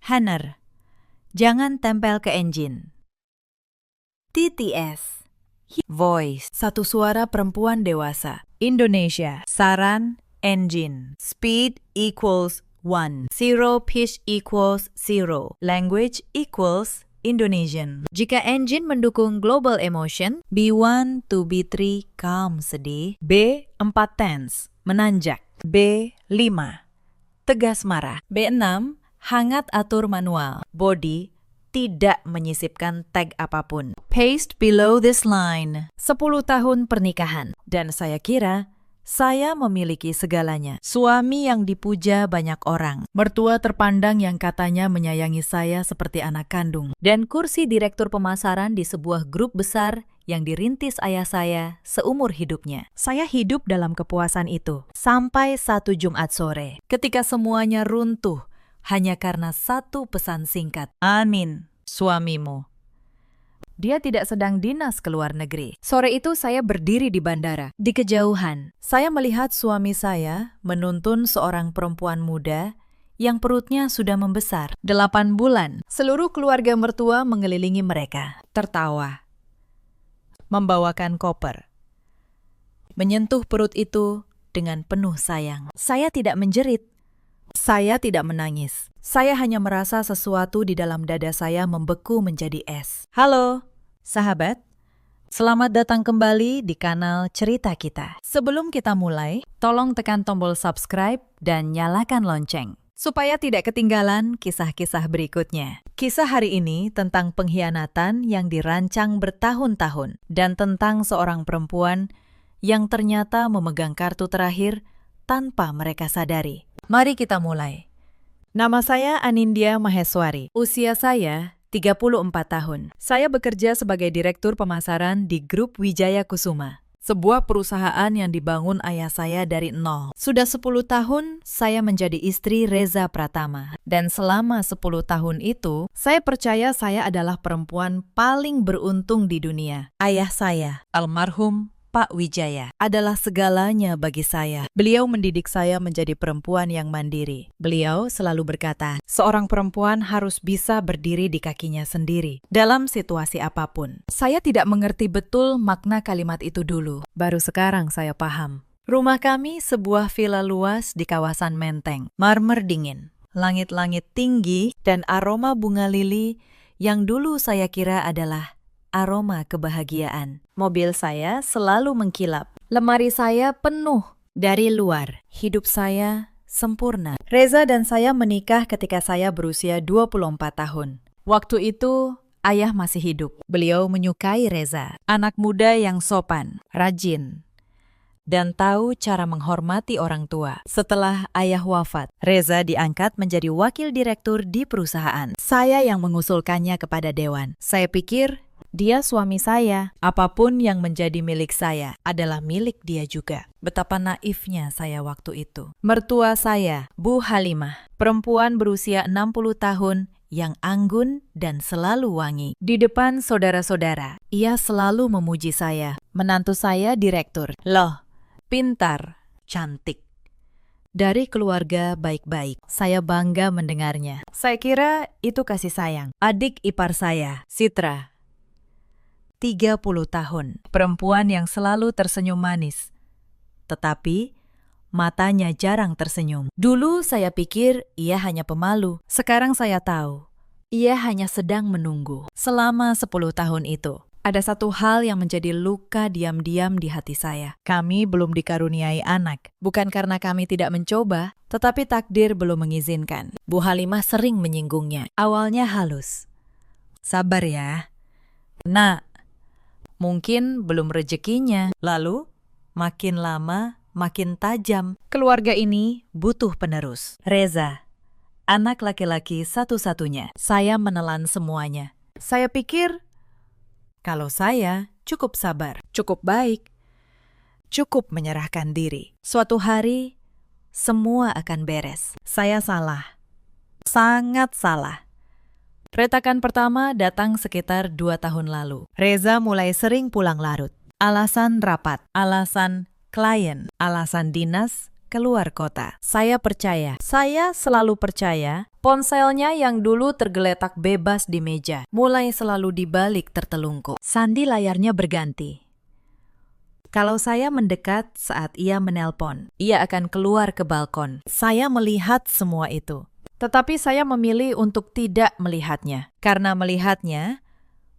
Hanner, jangan tempel ke engine. TTS, voice, satu suara perempuan dewasa. Indonesia, saran, engine. Speed equals 1. Zero pitch equals 0. Language equals Indonesian. Jika engine mendukung global emotion, B1 to B3 calm sedih. B4 tense, menanjak. B5 tegas marah. B6 hangat atur manual. Body tidak menyisipkan tag apapun. Paste below this line. 10 tahun pernikahan. Dan saya kira saya memiliki segalanya. Suami yang dipuja banyak orang. Mertua terpandang yang katanya menyayangi saya seperti anak kandung. Dan kursi direktur pemasaran di sebuah grup besar yang dirintis ayah saya seumur hidupnya. Saya hidup dalam kepuasan itu. Sampai satu Jumat sore. Ketika semuanya runtuh hanya karena satu pesan singkat. Amin, suamimu. Dia tidak sedang dinas ke luar negeri. Sore itu saya berdiri di bandara. Di kejauhan, saya melihat suami saya menuntun seorang perempuan muda yang perutnya sudah membesar. 8 bulan. Seluruh keluarga mertua mengelilingi mereka. Tertawa. Membawakan koper. Menyentuh perut itu dengan penuh sayang. Saya tidak menjerit. Saya tidak menangis. Saya hanya merasa sesuatu di dalam dada saya membeku menjadi es. Halo, sahabat. Selamat datang kembali di kanal Cerita Kita. Sebelum kita mulai, tolong tekan tombol subscribe dan nyalakan lonceng, supaya tidak ketinggalan kisah-kisah berikutnya. Kisah hari ini tentang pengkhianatan yang dirancang bertahun-tahun dan tentang seorang perempuan yang ternyata memegang kartu terakhir tanpa mereka sadari. Mari kita mulai. Nama saya Anindya Maheswari. Usia saya 34 tahun. Saya bekerja sebagai direktur pemasaran di Grup Wijaya Kusuma, sebuah perusahaan yang dibangun ayah saya dari nol. Sudah 10 tahun saya menjadi istri Reza Pratama. Dan selama 10 tahun itu, saya percaya saya adalah perempuan paling beruntung di dunia. Ayah saya, almarhum Pak Wijaya, adalah segalanya bagi saya. Beliau mendidik saya menjadi perempuan yang mandiri. Beliau selalu berkata, seorang perempuan harus bisa berdiri di kakinya sendiri, dalam situasi apapun. Saya tidak mengerti betul makna kalimat itu dulu. Baru sekarang saya paham. Rumah kami sebuah villa luas di kawasan Menteng. Marmer dingin, langit-langit tinggi, dan aroma bunga lili yang dulu saya kira adalah aroma kebahagiaan. Mobil saya selalu mengkilap. Lemari saya penuh dari luar. Hidup saya sempurna. Reza dan saya menikah ketika saya berusia 24 tahun. Waktu itu, ayah masih hidup. Beliau menyukai Reza, anak muda yang sopan, rajin, dan tahu cara menghormati orang tua. Setelah ayah wafat, Reza diangkat menjadi wakil direktur di perusahaan. Saya yang mengusulkannya kepada dewan. Saya pikir dia suami saya. Apapun yang menjadi milik saya adalah milik dia juga. Betapa naifnya saya waktu itu. Mertua saya, Bu Halimah, perempuan berusia 60 tahun yang anggun dan selalu wangi. Di depan saudara-saudara, ia selalu memuji saya. Menantu saya direktur. Loh, pintar, cantik. Dari keluarga baik-baik. Saya bangga mendengarnya. Saya kira itu kasih sayang. Adik ipar saya, Sitra, 30 tahun, perempuan yang selalu tersenyum manis. Tetapi, matanya jarang tersenyum. Dulu saya pikir ia hanya pemalu. Sekarang saya tahu, ia hanya sedang menunggu. Selama 10 tahun itu, ada satu hal yang menjadi luka diam-diam di hati saya. Kami belum dikaruniai anak. Bukan karena kami tidak mencoba, tetapi takdir belum mengizinkan. Bu Halimah sering menyinggungnya. Awalnya halus. Sabar ya. Nak, mungkin belum rezekinya. Lalu, makin lama, makin tajam. Keluarga ini butuh penerus. Reza, anak laki-laki satu-satunya. Saya menelan semuanya. Saya pikir, kalau saya cukup sabar, cukup baik, cukup menyerahkan diri. Suatu hari, semua akan beres. Saya salah. Sangat salah. Retakan pertama datang sekitar 2 tahun lalu. Reza mulai sering pulang larut. Alasan rapat, alasan klien, alasan dinas, keluar kota. Saya selalu percaya Ponselnya yang dulu tergeletak bebas di meja, mulai selalu dibalik tertelungkup. Sandi layarnya berganti. Kalau saya mendekat saat ia menelpon, ia akan keluar ke balkon. Saya melihat semua itu. Tetapi saya memilih untuk tidak melihatnya. Karena melihatnya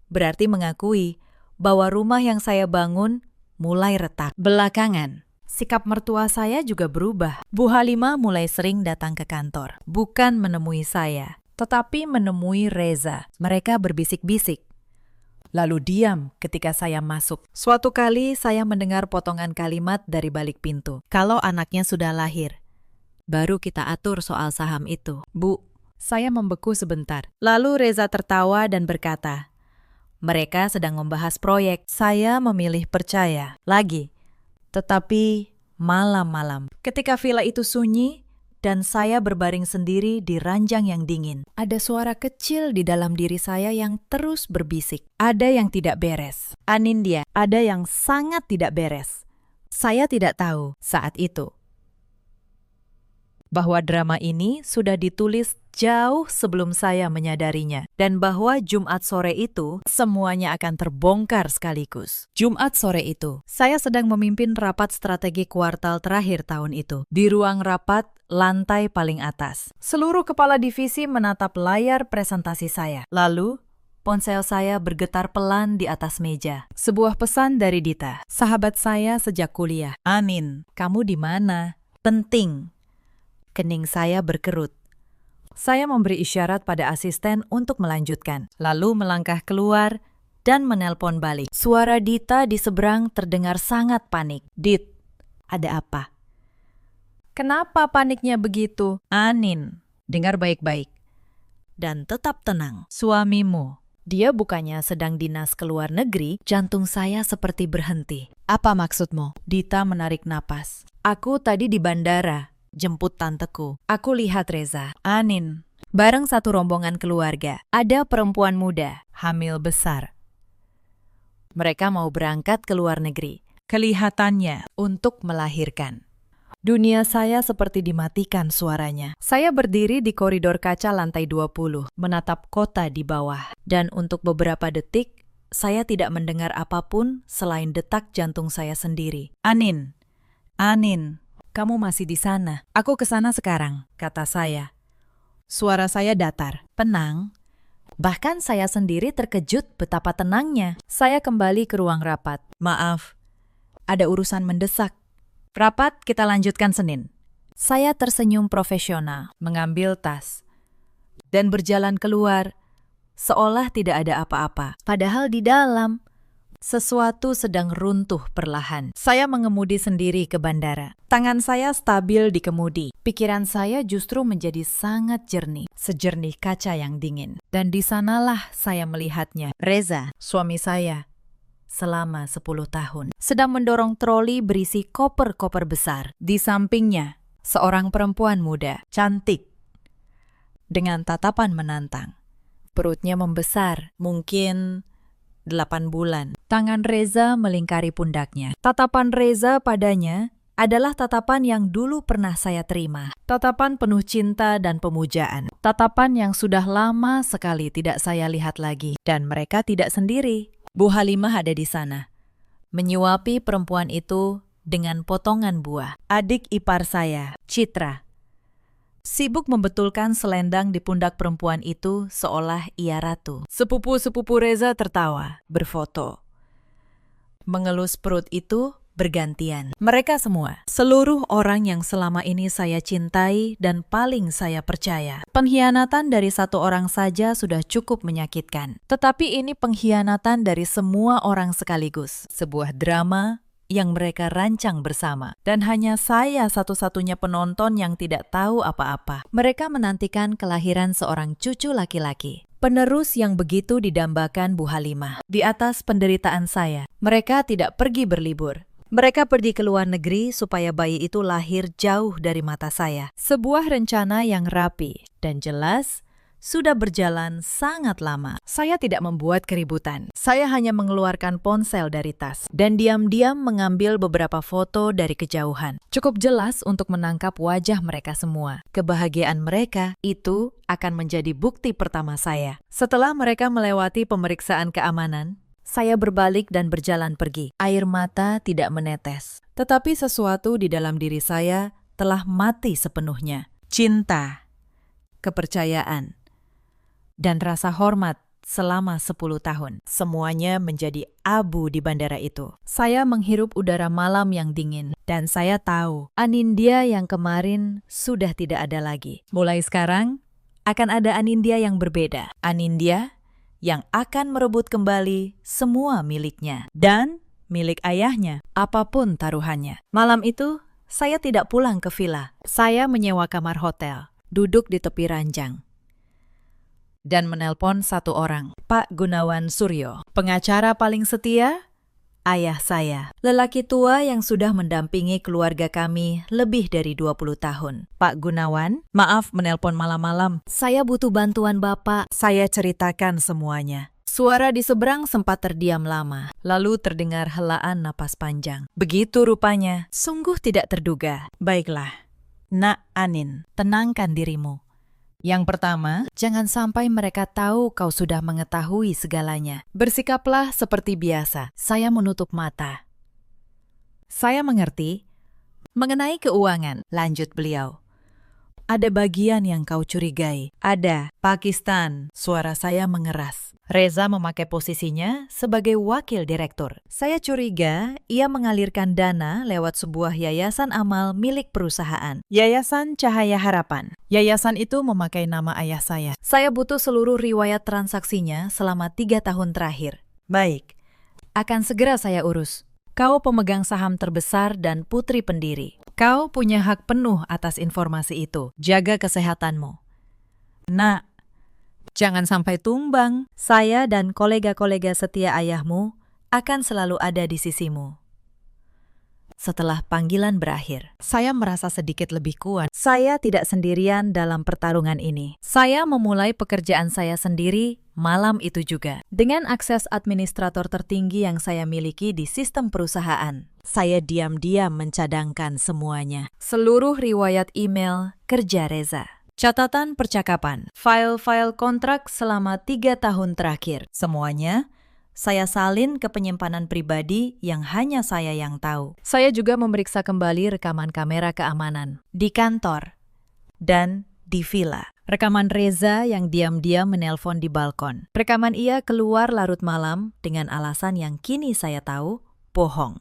berarti mengakui bahwa rumah yang saya bangun mulai retak. Belakangan, sikap mertua saya juga berubah. Bu Halimah mulai sering datang ke kantor. Bukan menemui saya, tetapi menemui Reza. Mereka berbisik-bisik. Lalu diam ketika saya masuk. Suatu kali saya mendengar potongan kalimat dari balik pintu. Kalau anaknya sudah lahir, baru kita atur soal saham itu. Bu, saya membeku sebentar. Lalu Reza tertawa dan berkata, mereka sedang membahas proyek. Saya memilih percaya. Lagi. Tetapi malam-malam, ketika villa itu sunyi dan saya berbaring sendiri di ranjang yang dingin, ada suara kecil di dalam diri saya yang terus berbisik. Ada yang tidak beres. Anindya, ada yang sangat tidak beres. Saya tidak tahu saat itu bahwa drama ini sudah ditulis jauh sebelum saya menyadarinya, dan bahwa Jumat sore itu semuanya akan terbongkar sekaligus. Jumat sore itu, saya sedang memimpin rapat strategi kuartal terakhir tahun itu. Di ruang rapat, lantai paling atas, seluruh kepala divisi menatap layar presentasi saya. Lalu, ponsel saya bergetar pelan di atas meja. Sebuah pesan dari Dita, sahabat saya sejak kuliah. Anin, kamu di mana? Penting. Kening saya berkerut. Saya memberi isyarat pada asisten untuk melanjutkan, lalu melangkah keluar dan menelpon balik. Suara Dita di seberang terdengar sangat panik. Dit, ada apa? Kenapa paniknya begitu? Anin, dengar baik-baik. Dan tetap tenang. Suamimu, dia bukannya sedang dinas ke luar negeri, jantung saya seperti berhenti. Apa maksudmu? Dita menarik napas. Aku tadi di bandara. Jemput tanteku. Aku lihat Reza, Anin, bareng satu rombongan keluarga. Ada perempuan muda, hamil besar. Mereka mau berangkat ke luar negeri. Kelihatannya untuk melahirkan. Dunia saya seperti dimatikan suaranya. Saya berdiri di koridor kaca lantai 20, menatap kota di bawah. Dan untuk beberapa detik, saya tidak mendengar apapun selain detak jantung saya sendiri. Anin, Anin. Kamu masih di sana. Aku ke sana sekarang, kata saya. Suara saya datar, penang. Bahkan saya sendiri terkejut betapa tenangnya. Saya kembali ke ruang rapat. Maaf, ada urusan mendesak. Rapat kita lanjutkan Senin. Saya tersenyum profesional, mengambil tas, dan berjalan keluar, seolah tidak ada apa-apa. Padahal di dalam, sesuatu sedang runtuh perlahan. Saya mengemudi sendiri ke bandara. Tangan saya stabil di kemudi. Pikiran saya justru menjadi sangat jernih, sejernih kaca yang dingin. Dan di sanalah saya melihatnya. Reza, suami saya, selama 10 tahun, sedang mendorong troli berisi koper-koper besar. Di sampingnya, seorang perempuan muda, cantik, dengan tatapan menantang. Perutnya membesar, mungkin 8 bulan. Tangan Reza melingkari pundaknya. Tatapan Reza padanya adalah tatapan yang dulu pernah saya terima. Tatapan penuh cinta dan pemujaan. Tatapan yang sudah lama sekali tidak saya lihat lagi. Dan mereka tidak sendiri. Bu Halimah ada di sana, menyuapi perempuan itu dengan potongan buah. Adik ipar saya, Citra, sibuk membetulkan selendang di pundak perempuan itu seolah ia ratu. Sepupu-sepupu Reza tertawa, berfoto. Mengelus perut itu bergantian. Mereka semua, seluruh orang yang selama ini saya cintai dan paling saya percaya. Pengkhianatan dari satu orang saja sudah cukup menyakitkan. Tetapi ini pengkhianatan dari semua orang sekaligus. Sebuah drama yang mereka rancang bersama. Dan hanya saya satu-satunya penonton yang tidak tahu apa-apa. Mereka menantikan kelahiran seorang cucu laki-laki. Penerus yang begitu didambakan Bu Halimah. Di atas penderitaan saya, mereka tidak pergi berlibur. Mereka pergi ke luar negeri supaya bayi itu lahir jauh dari mata saya. Sebuah rencana yang rapi dan jelas sudah berjalan sangat lama. Saya tidak membuat keributan. Saya hanya mengeluarkan ponsel dari tas dan diam-diam mengambil beberapa foto dari kejauhan. Cukup jelas untuk menangkap wajah mereka semua. Kebahagiaan mereka itu akan menjadi bukti pertama saya. Setelah mereka melewati pemeriksaan keamanan, saya berbalik dan berjalan pergi. Air mata tidak menetes, tetapi sesuatu di dalam diri saya telah mati sepenuhnya. Cinta, kepercayaan, dan rasa hormat selama 10 tahun. Semuanya menjadi abu di bandara itu. Saya menghirup udara malam yang dingin, dan saya tahu Anindya yang kemarin sudah tidak ada lagi. Mulai sekarang, akan ada Anindya yang berbeda. Anindya yang akan merebut kembali semua miliknya dan milik ayahnya, apapun taruhannya. Malam itu, saya tidak pulang ke villa. Saya menyewa kamar hotel, duduk di tepi ranjang, dan menelpon satu orang, Pak Gunawan Suryo, pengacara paling setia, ayah saya. Lelaki tua yang sudah mendampingi keluarga kami lebih dari 20 tahun. Pak Gunawan, maaf menelpon malam-malam. Saya butuh bantuan Bapak. Saya ceritakan semuanya. Suara di seberang sempat terdiam lama, lalu terdengar helaan napas panjang. Begitu rupanya, sungguh tidak terduga. Baiklah, Nak Anin, tenangkan dirimu. Yang pertama, jangan sampai mereka tahu kau sudah mengetahui segalanya. Bersikaplah seperti biasa. Saya menutup mata. Saya mengerti. Mengenai keuangan, lanjut beliau. Ada bagian yang kau curigai. Ada. Pakistan. Suara saya mengeras. Reza memakai posisinya sebagai wakil direktur. Saya curiga ia mengalirkan dana lewat sebuah yayasan amal milik perusahaan. Yayasan Cahaya Harapan. Yayasan itu memakai nama ayah saya. Saya butuh seluruh riwayat transaksinya selama 3 tahun terakhir. Baik, akan segera saya urus. Kau pemegang saham terbesar dan putri pendiri. Kau punya hak penuh atas informasi itu. Jaga kesehatanmu. Nak, jangan sampai tumbang. Saya dan kolega-kolega setia ayahmu akan selalu ada di sisimu. Setelah panggilan berakhir, saya merasa sedikit lebih kuat. Saya tidak sendirian dalam pertarungan ini. Saya memulai pekerjaan saya sendiri malam itu juga. Dengan akses administrator tertinggi yang saya miliki di sistem perusahaan, saya diam-diam mencadangkan semuanya. Seluruh riwayat email kerja Reza. Catatan percakapan, file-file kontrak selama 3 tahun terakhir. Semuanya saya salin ke penyimpanan pribadi yang hanya saya yang tahu. Saya juga memeriksa kembali rekaman kamera keamanan di kantor dan di villa. Rekaman Reza yang diam-diam menelpon di balkon. Rekaman ia keluar larut malam dengan alasan yang kini saya tahu bohong.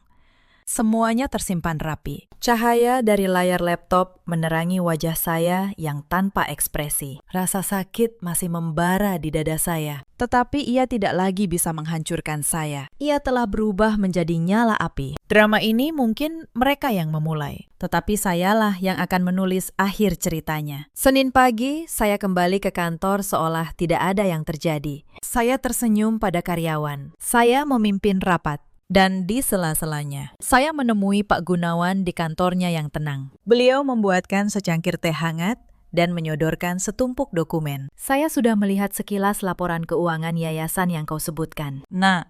Semuanya tersimpan rapi. Cahaya dari layar laptop menerangi wajah saya yang tanpa ekspresi. Rasa sakit masih membara di dada saya. Tetapi ia tidak lagi bisa menghancurkan saya. Ia telah berubah menjadi nyala api. Drama ini mungkin mereka yang memulai. Tetapi sayalah yang akan menulis akhir ceritanya. Senin pagi, saya kembali ke kantor seolah tidak ada yang terjadi. Saya tersenyum pada karyawan. Saya memimpin rapat. Dan di sela-selanya, saya menemui Pak Gunawan di kantornya yang tenang. Beliau membuatkan secangkir teh hangat dan menyodorkan setumpuk dokumen. Saya sudah melihat sekilas laporan keuangan yayasan yang kau sebutkan. Nah,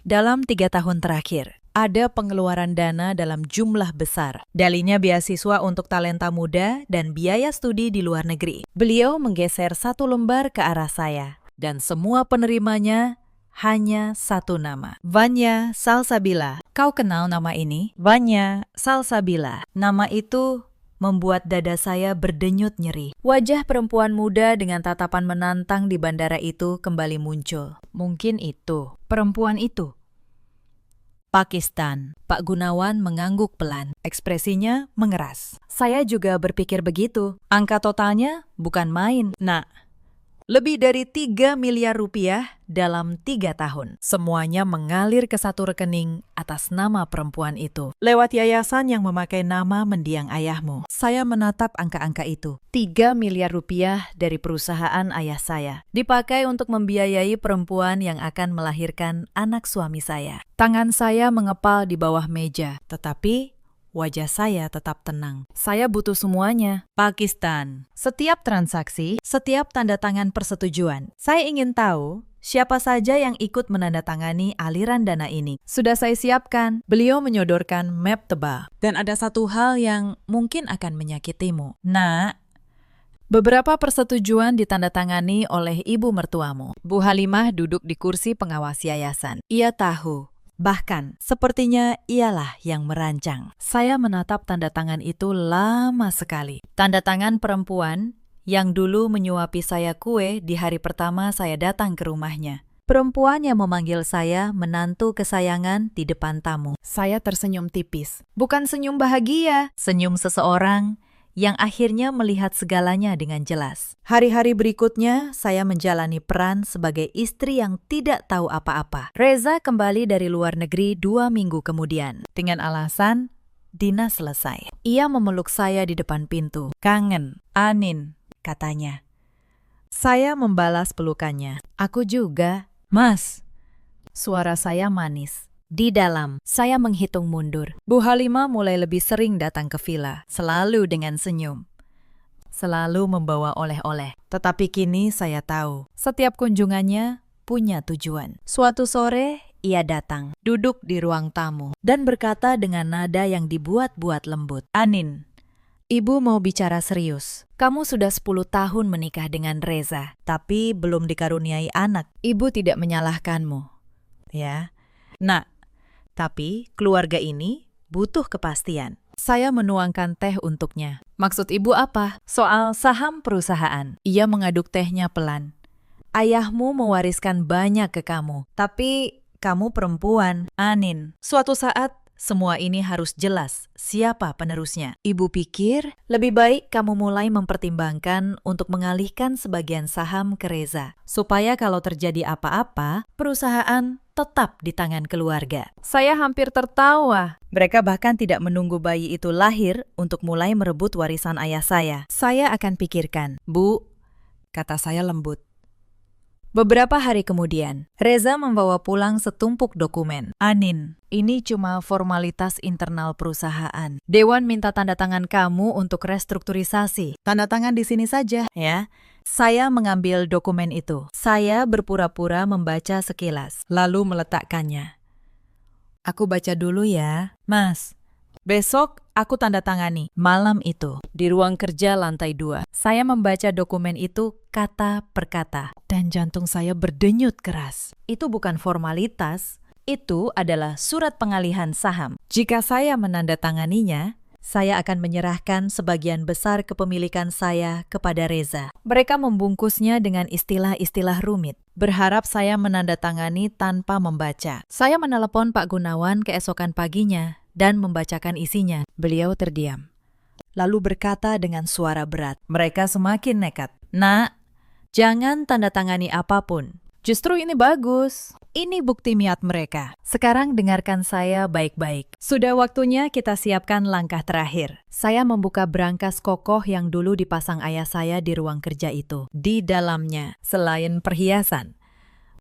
dalam 3 tahun terakhir, ada pengeluaran dana dalam jumlah besar. Dalinya beasiswa untuk talenta muda dan biaya studi di luar negeri. Beliau menggeser 1 lembar ke arah saya. Dan semua penerimanya hanya 1 nama. Vanya Salsabila. Kau kenal nama ini? Vanya Salsabila. Nama itu membuat dada saya berdenyut nyeri. Wajah perempuan muda dengan tatapan menantang di bandara itu kembali muncul. Mungkin itu. Perempuan itu. Pakistan. Pak Gunawan mengangguk pelan. Ekspresinya mengeras. Saya juga berpikir begitu. Angka totalnya bukan main. Nah, lebih dari 3 miliar rupiah dalam 3 tahun. Semuanya mengalir ke satu rekening atas nama perempuan itu. Lewat yayasan yang memakai nama mendiang ayahmu. Saya menatap angka-angka itu. 3 miliar rupiah dari perusahaan ayah saya. Dipakai untuk membiayai perempuan yang akan melahirkan anak suami saya. Tangan saya mengepal di bawah meja. Tetapi wajah saya tetap tenang. Saya butuh semuanya. Pakistan. Setiap transaksi, setiap tanda tangan persetujuan. Saya ingin tahu siapa saja yang ikut menandatangani aliran dana ini. Sudah saya siapkan. Beliau menyodorkan map tebal. Dan ada satu hal yang mungkin akan menyakitimu. Nak, beberapa persetujuan ditandatangani oleh ibu mertuamu. Bu Halimah duduk di kursi pengawas yayasan. Ia tahu, bahkan sepertinya ialah yang merancang. Saya menatap tanda tangan itu lama sekali. Tanda tangan perempuan yang dulu menyuapi saya kue di hari pertama saya datang ke rumahnya. Perempuan yang memanggil saya menantu kesayangan di depan tamu. Saya tersenyum tipis. Bukan senyum bahagia, senyum seseorang yang akhirnya melihat segalanya dengan jelas. Hari-hari berikutnya, saya menjalani peran sebagai istri yang tidak tahu apa-apa. Reza kembali dari luar negeri 2 minggu kemudian, dengan alasan dinas selesai. Ia memeluk saya di depan pintu. Kangen, Anin, katanya. Saya membalas pelukannya. Aku juga. Mas. Suara saya manis. Di dalam, saya menghitung mundur. Bu Halimah mulai lebih sering datang ke villa, selalu dengan senyum. Selalu membawa oleh-oleh. Tetapi kini saya tahu, setiap kunjungannya punya tujuan. Suatu sore, ia datang, duduk di ruang tamu, dan berkata dengan nada yang dibuat-buat lembut. Anin, ibu mau bicara serius. Kamu sudah 10 tahun menikah dengan Reza, tapi belum dikaruniai anak. Ibu tidak menyalahkanmu. Ya, nak. Tapi keluarga ini butuh kepastian. Saya menuangkan teh untuknya. Maksud ibu apa? Soal saham perusahaan. Ia mengaduk tehnya pelan. Ayahmu mewariskan banyak ke kamu, tapi kamu perempuan, Anin. Suatu saat semua ini harus jelas siapa penerusnya. Ibu pikir lebih baik kamu mulai mempertimbangkan untuk mengalihkan sebagian saham ke Reza, supaya kalau terjadi apa-apa, perusahaan tetap di tangan keluarga. Saya hampir tertawa. Mereka bahkan tidak menunggu bayi itu lahir untuk mulai merebut warisan ayah saya. Saya akan pikirkan. Bu, kata saya lembut. Beberapa hari kemudian, Reza membawa pulang setumpuk dokumen. Anin, ini cuma formalitas internal perusahaan. Dewan minta tanda tangan kamu untuk restrukturisasi. Tanda tangan di sini saja, ya. Saya mengambil dokumen itu. Saya berpura-pura membaca sekilas, lalu meletakkannya. Aku baca dulu ya. Mas, besok aku tanda tangani. Malam itu, di ruang kerja lantai 2. Saya membaca dokumen itu kata per kata. Dan jantung saya berdenyut keras. Itu bukan formalitas. Itu adalah surat pengalihan saham. Jika saya menandatanganinya, saya akan menyerahkan sebagian besar kepemilikan saya kepada Reza. Mereka membungkusnya dengan istilah-istilah rumit, berharap saya menandatangani tanpa membaca. Saya menelepon Pak Gunawan keesokan paginya dan membacakan isinya. Beliau terdiam, lalu berkata dengan suara berat. Mereka semakin nekat. Nak, jangan tandatangani apapun. Justru ini bagus. Ini bukti niat mereka. Sekarang dengarkan saya baik-baik. Sudah waktunya kita siapkan langkah terakhir. Saya membuka brankas kokoh yang dulu dipasang ayah saya di ruang kerja itu. Di dalamnya, selain perhiasan,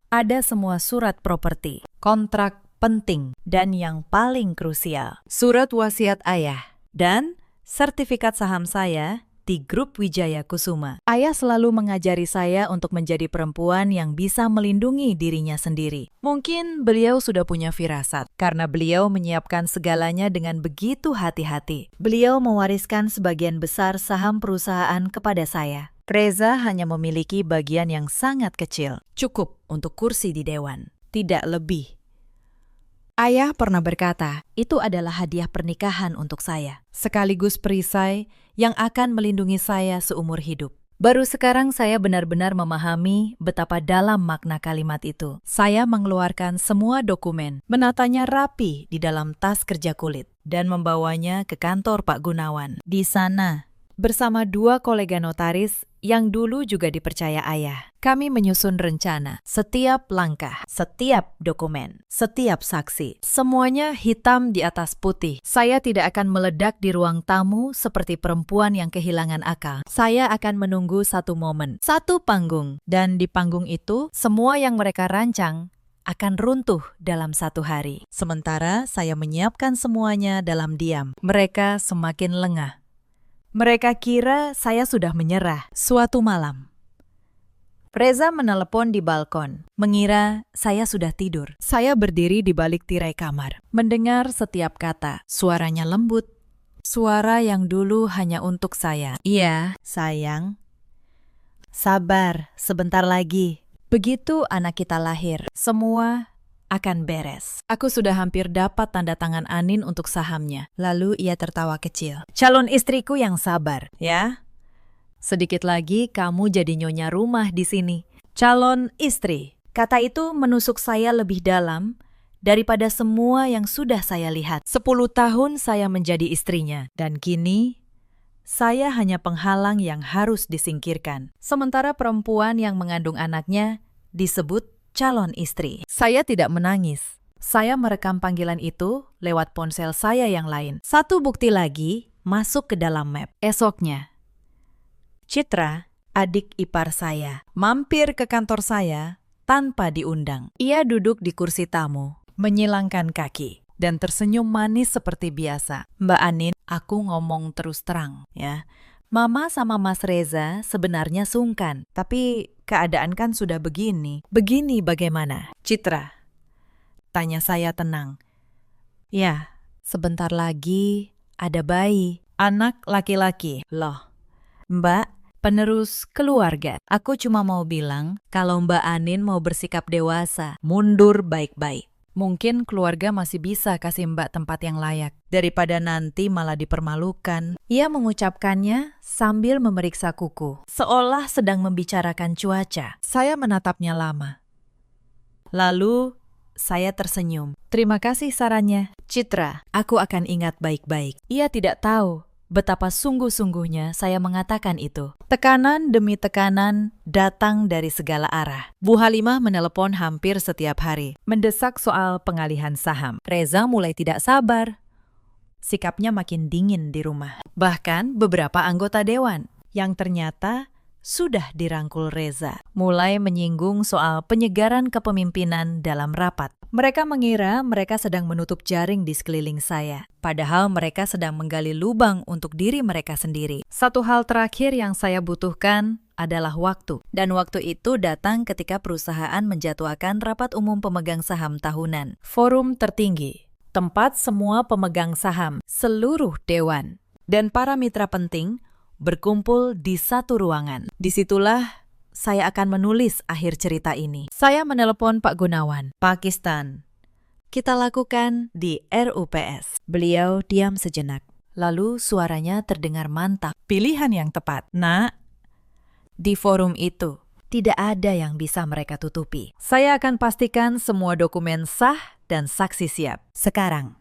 ada semua surat properti, kontrak penting, dan yang paling krusial, surat wasiat ayah, dan sertifikat saham saya di grup Wijaya Kusuma. Ayah selalu mengajari saya untuk menjadi perempuan yang bisa melindungi dirinya sendiri. Mungkin beliau sudah punya firasat, karena beliau menyiapkan segalanya dengan begitu hati-hati. Beliau mewariskan sebagian besar saham perusahaan kepada saya. Reza hanya memiliki bagian yang sangat kecil, cukup untuk kursi di dewan, tidak lebih. Ayah pernah berkata, itu adalah hadiah pernikahan untuk saya, sekaligus perisai yang akan melindungi saya seumur hidup. Baru sekarang saya benar-benar memahami betapa dalam makna kalimat itu. Saya mengeluarkan semua dokumen, menatanya rapi di dalam tas kerja kulit, dan membawanya ke kantor Pak Gunawan. Di sana, bersama 2 kolega notaris yang dulu juga dipercaya ayah, kami menyusun rencana. Setiap langkah, setiap dokumen, setiap saksi, semuanya hitam di atas putih. Saya tidak akan meledak di ruang tamu seperti perempuan yang kehilangan akal. Saya akan menunggu satu momen, satu panggung. Dan di panggung itu, semua yang mereka rancang akan runtuh dalam 1 hari. Sementara saya menyiapkan semuanya dalam diam. Mereka semakin lengah. Mereka kira saya sudah menyerah. Suatu malam, Reza menelepon di balkon, mengira saya sudah tidur. Saya berdiri di balik tirai kamar, mendengar setiap kata. Suaranya lembut, suara yang dulu hanya untuk saya. Iya, sayang. Sabar, sebentar lagi. Begitu anak kita lahir, semua akan beres. Aku sudah hampir dapat tanda tangan Anin untuk sahamnya. Lalu ia tertawa kecil. Calon istriku yang sabar, ya. Sedikit lagi kamu jadi nyonya rumah di sini. Calon istri. Kata itu menusuk saya lebih dalam daripada semua yang sudah saya lihat. 10 tahun saya menjadi istrinya. Dan kini, saya hanya penghalang yang harus disingkirkan. Sementara perempuan yang mengandung anaknya disebut calon istri. Saya tidak menangis. Saya merekam panggilan itu lewat ponsel saya yang lain. Satu bukti lagi masuk ke dalam map. Esoknya, Citra, adik ipar saya, mampir ke kantor saya tanpa diundang. Ia duduk di kursi tamu, menyilangkan kaki, dan tersenyum manis seperti biasa. Mbak Anin, aku ngomong terus terang, ya. Mama sama Mas Reza sebenarnya sungkan, tapi keadaan kan sudah begini. Begini bagaimana? Citra, tanya saya tenang. Ya, sebentar lagi ada bayi, anak laki-laki. Loh, Mbak, penerus keluarga. Aku cuma mau bilang kalau Mbak Anin mau bersikap dewasa, mundur baik-baik. Mungkin keluarga masih bisa kasih Mbak tempat yang layak, daripada nanti malah dipermalukan. Ia mengucapkannya sambil memeriksa kuku, seolah sedang membicarakan cuaca. Saya menatapnya lama. Lalu, saya tersenyum. Terima kasih sarannya. Citra, aku akan ingat baik-baik. Ia tidak tahu betapa sungguh-sungguhnya saya mengatakan itu. Tekanan demi tekanan datang dari segala arah. Bu Halimah menelepon hampir setiap hari, mendesak soal pengalihan saham. Reza mulai tidak sabar. Sikapnya makin dingin di rumah. Bahkan beberapa anggota dewan yang ternyata sudah dirangkul Reza, mulai menyinggung soal penyegaran kepemimpinan dalam rapat. Mereka mengira mereka sedang menutup jaring di sekeliling saya, padahal mereka sedang menggali lubang untuk diri mereka sendiri. Satu hal terakhir yang saya butuhkan adalah waktu. Dan waktu itu datang ketika perusahaan menjadwalkan rapat umum pemegang saham tahunan. Forum tertinggi, tempat semua pemegang saham, seluruh dewan, dan para mitra penting berkumpul di satu ruangan. Disitulah saya akan menulis akhir cerita ini. Saya menelepon Pak Gunawan, Pakistan. Kita lakukan di RUPS. Beliau diam sejenak. Lalu suaranya terdengar mantap. Pilihan yang tepat. Nak, di forum itu tidak ada yang bisa mereka tutupi. Saya akan pastikan semua dokumen sah dan saksi siap. Sekarang,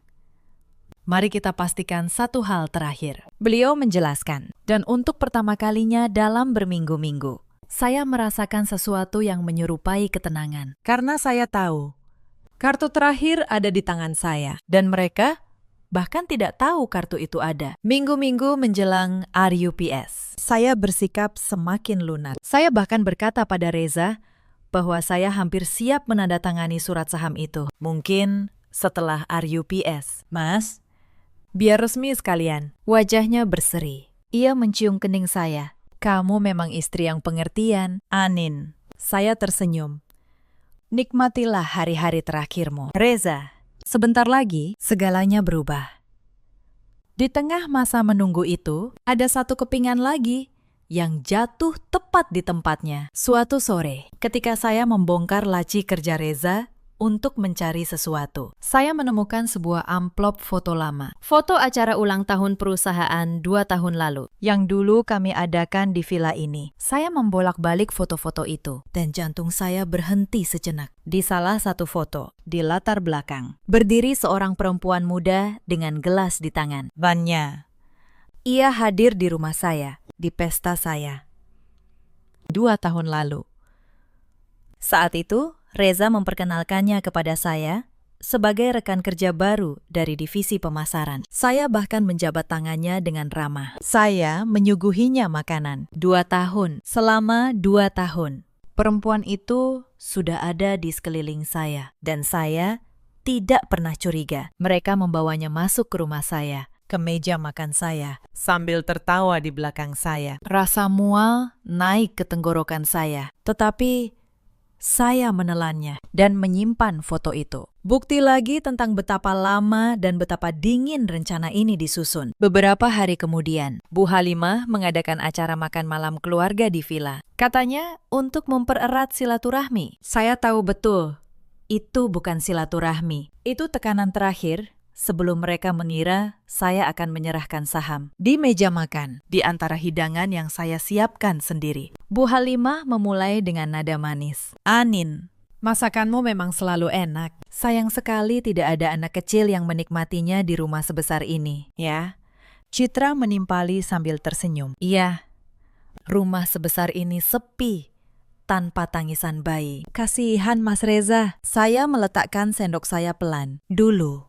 mari kita pastikan satu hal terakhir. Beliau menjelaskan, dan untuk pertama kalinya dalam berminggu-minggu, saya merasakan sesuatu yang menyerupai ketenangan. Karena saya tahu, kartu terakhir ada di tangan saya, dan mereka bahkan tidak tahu kartu itu ada. Minggu-minggu menjelang RUPS, saya bersikap semakin lunak. Saya bahkan berkata pada Reza bahwa saya hampir siap menandatangani surat saham itu. Mungkin setelah RUPS. Mas, biar resmi sekalian. Wajahnya berseri. Ia mencium kening saya. Kamu memang istri yang pengertian, Anin. Saya tersenyum. Nikmatilah hari-hari terakhirmu. Reza, sebentar lagi segalanya berubah. Di tengah masa menunggu itu, ada satu kepingan lagi yang jatuh tepat di tempatnya. Suatu sore, ketika saya membongkar laci kerja Reza untuk mencari sesuatu, saya menemukan sebuah amplop foto lama. Foto acara ulang tahun perusahaan 2 tahun lalu, yang dulu kami adakan di villa ini. Saya membolak-balik foto-foto itu, dan jantung saya berhenti sejenak. Di salah satu foto, di latar belakang, berdiri seorang perempuan muda dengan gelas di tangan. Vanya. Ia hadir di rumah saya, di pesta saya. 2 tahun lalu. Saat itu, Reza memperkenalkannya kepada saya sebagai rekan kerja baru dari divisi pemasaran. Saya bahkan menjabat tangannya dengan ramah. Saya menyuguhinya makanan. 2 tahun, selama 2 tahun. Perempuan itu sudah ada di sekeliling saya, dan saya tidak pernah curiga. Mereka membawanya masuk ke rumah saya, ke meja makan saya, sambil tertawa di belakang saya. Rasa mual naik ke tenggorokan saya, tetapi saya menelannya dan menyimpan foto itu. Bukti lagi tentang betapa lama dan betapa dingin rencana ini disusun. Beberapa hari kemudian, Bu Halimah mengadakan acara makan malam keluarga di villa. Katanya untuk mempererat silaturahmi. Saya tahu betul, itu bukan silaturahmi. Itu tekanan terakhir sebelum mereka mengira saya akan menyerahkan saham. Di meja makan, di antara hidangan yang saya siapkan sendiri, Bu Halimah memulai dengan nada manis. Anin, masakanmu memang selalu enak. Sayang sekali tidak ada anak kecil yang menikmatinya di rumah sebesar ini, ya. Citra menimpali sambil tersenyum. Iya, rumah sebesar ini sepi, tanpa tangisan bayi. Kasihan Mas Reza. Saya meletakkan sendok saya pelan. Dulu,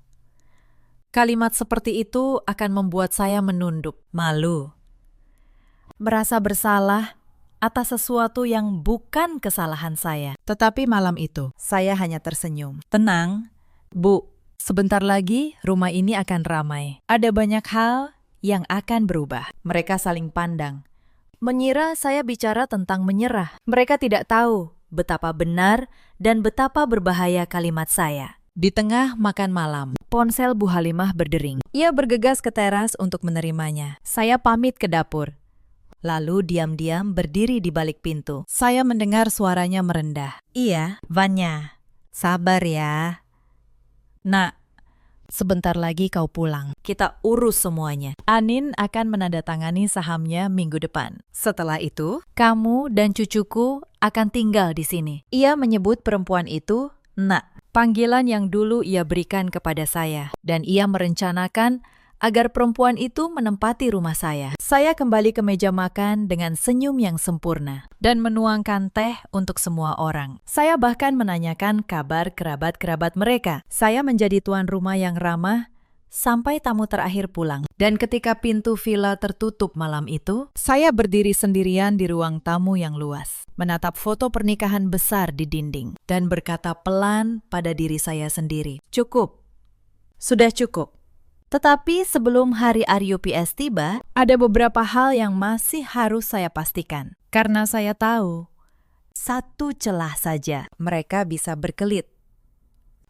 kalimat seperti itu akan membuat saya menunduk, malu, merasa bersalah atas sesuatu yang bukan kesalahan saya. Tetapi malam itu, saya hanya tersenyum. Tenang, Bu, sebentar lagi rumah ini akan ramai. Ada banyak hal yang akan berubah. Mereka saling pandang, mengira saya bicara tentang menyerah. Mereka tidak tahu betapa benar dan betapa berbahaya kalimat saya. Di tengah makan malam, ponsel Bu Halimah berdering. Ia bergegas ke teras untuk menerimanya. Saya pamit ke dapur, lalu diam-diam berdiri di balik pintu. Saya mendengar suaranya merendah. Iya, Vanya, sabar ya. Nak, sebentar lagi kau pulang. Kita urus semuanya. Anin akan menandatangani sahamnya minggu depan. Setelah itu, kamu dan cucuku akan tinggal di sini. Ia menyebut perempuan itu Nak, panggilan yang dulu ia berikan kepada saya, dan ia merencanakan agar perempuan itu menempati rumah saya. Saya kembali ke meja makan dengan senyum yang sempurna dan menuangkan teh untuk semua orang. Saya bahkan menanyakan kabar kerabat-kerabat mereka. Saya menjadi tuan rumah yang ramah sampai tamu terakhir pulang. Dan ketika pintu villa tertutup malam itu, saya berdiri sendirian di ruang tamu yang luas, menatap foto pernikahan besar di dinding, dan berkata pelan pada diri saya sendiri, cukup, sudah cukup. Tetapi sebelum hari RUPS tiba, ada beberapa hal yang masih harus saya pastikan. Karena saya tahu, satu celah saja mereka bisa berkelit.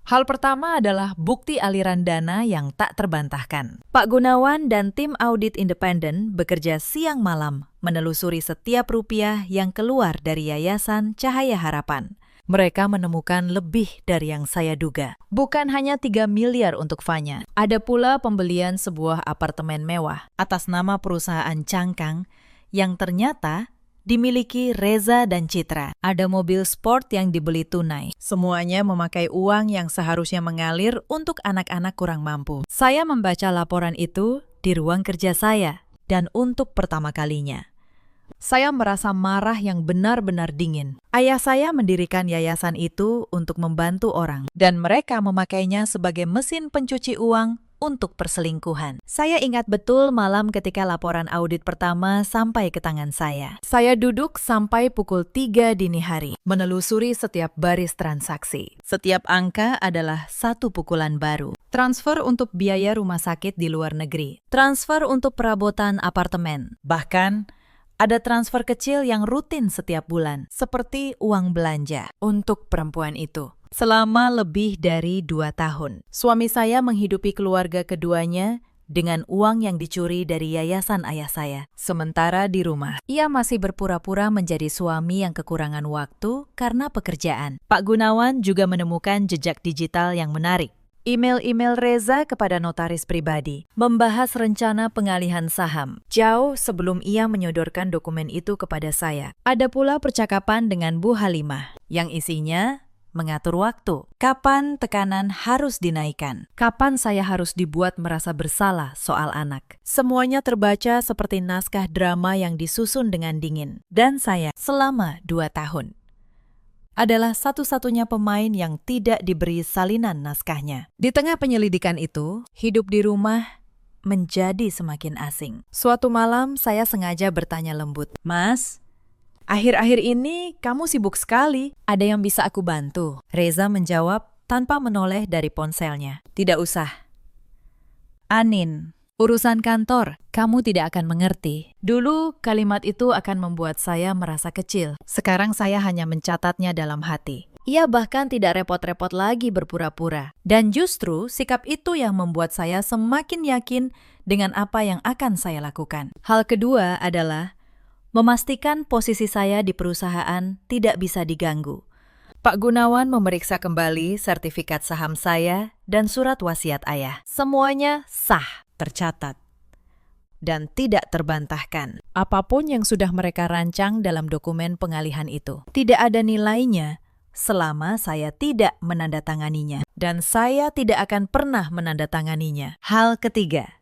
Hal pertama adalah bukti aliran dana yang tak terbantahkan. Pak Gunawan dan tim audit independen bekerja siang malam menelusuri setiap rupiah yang keluar dari Yayasan Cahaya Harapan. Mereka menemukan lebih dari yang saya duga. Bukan hanya 3 miliar untuk Vanya. Ada pula pembelian sebuah apartemen mewah atas nama perusahaan cangkang yang ternyata dimiliki Reza dan Citra. Ada mobil sport yang dibeli tunai. Semuanya memakai uang yang seharusnya mengalir untuk anak-anak kurang mampu. Saya membaca laporan itu di ruang kerja saya, dan untuk pertama kalinya, saya merasa marah yang benar-benar dingin. Ayah saya mendirikan yayasan itu untuk membantu orang, dan mereka memakainya sebagai mesin pencuci uang untuk perselingkuhan. Saya ingat betul malam ketika laporan audit pertama sampai ke tangan saya. Saya duduk sampai pukul 3 dini hari, menelusuri setiap baris transaksi. Setiap angka adalah satu pukulan baru. Transfer untuk biaya rumah sakit di luar negeri. Transfer untuk perabotan apartemen. Bahkan, ada transfer kecil yang rutin setiap bulan, seperti uang belanja untuk perempuan itu. Selama lebih dari 2 tahun, suami saya menghidupi keluarga keduanya dengan uang yang dicuri dari yayasan ayah saya. Sementara di rumah, ia masih berpura-pura menjadi suami yang kekurangan waktu karena pekerjaan. Pak Gunawan juga menemukan jejak digital yang menarik. Email-email Reza kepada notaris pribadi, membahas rencana pengalihan saham, jauh sebelum ia menyodorkan dokumen itu kepada saya. Ada pula percakapan dengan Bu Halimah, yang isinya mengatur waktu, kapan tekanan harus dinaikkan, kapan saya harus dibuat merasa bersalah soal anak. Semuanya terbaca seperti naskah drama yang disusun dengan dingin. Dan saya selama 2 tahun adalah satu-satunya pemain yang tidak diberi salinan naskahnya. Di tengah penyelidikan itu, hidup di rumah menjadi semakin asing. Suatu malam saya sengaja bertanya lembut, "Mas, Akhir-akhir ini kamu sibuk sekali. Ada yang bisa aku bantu? Reza menjawab tanpa menoleh dari ponselnya. Tidak usah. Anin, urusan kantor, kamu tidak akan mengerti. Dulu kalimat itu akan membuat saya merasa kecil. Sekarang saya hanya mencatatnya dalam hati. Ia bahkan tidak repot-repot lagi berpura-pura. Dan justru sikap itu yang membuat saya semakin yakin dengan apa yang akan saya lakukan. Hal kedua adalah memastikan posisi saya di perusahaan tidak bisa diganggu. Pak Gunawan memeriksa kembali sertifikat saham saya dan surat wasiat ayah. Semuanya sah, tercatat, dan tidak terbantahkan. Apapun yang sudah mereka rancang dalam dokumen pengalihan itu, tidak ada nilainya selama saya tidak menandatanganinya. Dan saya tidak akan pernah menandatanganinya. Hal ketiga,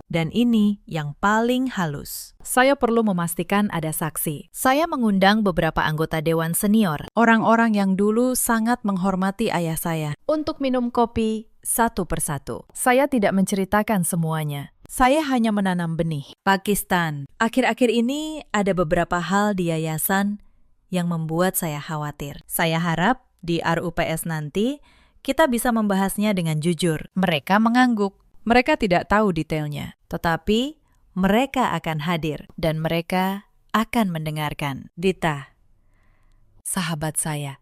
dan ini yang paling halus. Saya perlu memastikan ada saksi. Saya mengundang beberapa anggota dewan senior, orang-orang yang dulu sangat menghormati ayah saya, untuk minum kopi satu persatu. Saya tidak menceritakan semuanya. Saya hanya menanam benih. Pakistan. Akhir-akhir ini ada beberapa hal di yayasan yang membuat saya khawatir. Saya harap di RUPS nanti kita bisa membahasnya dengan jujur. Mereka mengangguk. Mereka tidak tahu detailnya, tetapi mereka akan hadir dan mereka akan mendengarkan. Dita, sahabat saya,